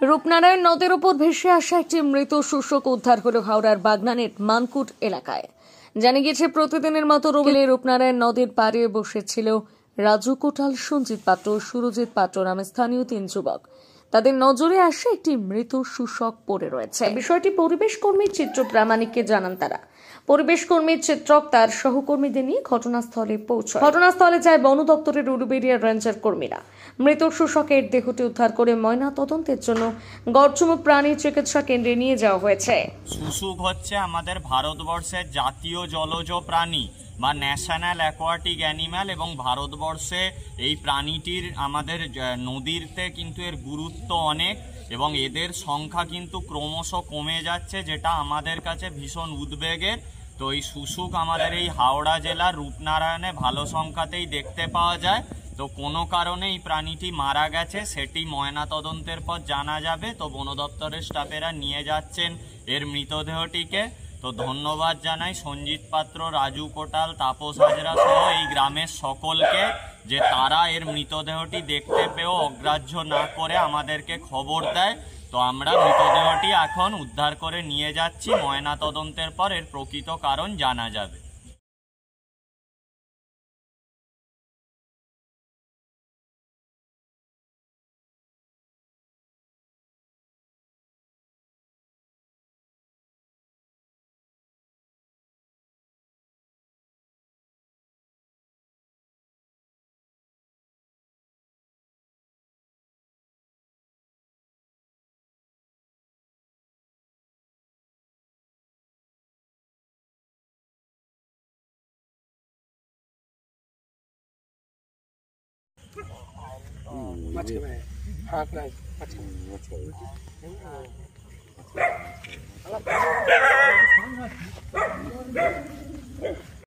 রূপনারায়ণ নদের উপর ভেসে আসা একটি মৃত শুশুক উদ্ধার হলো হাওড়ার বাগনানের মানকুট এলাকায়। জানা গেছে, প্রতিদিনের মতো রবিলে রূপনারায়ণ নদীর পাড়ে বসেছিল রাজু কোটাল, সঞ্জিত পাত্র, সুরজিৎ পাত্র নামে স্থানীয় 3 যুবক। তাদের নজরে আসে একটি মৃত শুশুক পড়ে রয়েছে। বিষয়টি পরিবেশ কর্মী চিত্র প্রামাণিককে জানান তারা। পরিবেশ কর্মী চিত্রক তার সহকর্মীদের নিয়ে ঘটনাস্থলে পৌঁছায়। ঘটনাস্থলে যায় বন দপ্তরের উলুবেড়িয়া রেঞ্জের কর্মীরা। মৃত শুশুকের দেহটি উদ্ধার করে ময়না তদন্তের জন্য গড়চুমুক প্রাণী চিকিৎসা কেন্দ্রে নিয়ে যাওয়া হয়েছে। শুশুক হচ্ছে আমাদের ভারতবর্ষের জাতীয় জলজ প্রাণী বা ন্যাশনাল অ্যাকোয়াটিক অ্যানিম্যাল, এবং ভারতবর্ষে এই প্রাণীটির আমাদের নদীতে কিন্তু এর গুরুত্ব অনেক, এবং এদের সংখ্যা কিন্তু ক্রমশ কমে যাচ্ছে, যেটা আমাদের কাছে ভীষণ উদ্বেগের। তো এই শুশুক আমাদের এই হাওড়া জেলার রূপনারায়ণে ভালো সংখ্যাতেই দেখতে পাওয়া যায়। তো কোনো কারণে এই প্রাণীটি মারা গেছে সেটি ময়না তদন্তের পর জানা যাবে। তো বন দপ্তরের স্টাফেরা নিয়ে যাচ্ছেন এর মৃতদেহটিকে। তো ধন্যবাদ জানাই সঞ্জিত পাত্র, রাজু কোটাল, তাপস হাজরা সহ এই গ্রামের সকলকে, যে তারা এর মৃতদেহটি দেখতে পেয়েও অগ্রাহ্য না করে আমাদেরকে খবর দেয়। তো আমরা মৃতদেহটি এখন উদ্ধার করে নিয়ে যাচ্ছি। ময়না তদন্তের পর এর প্রকৃত কারণ জানা যাবে। अच्छा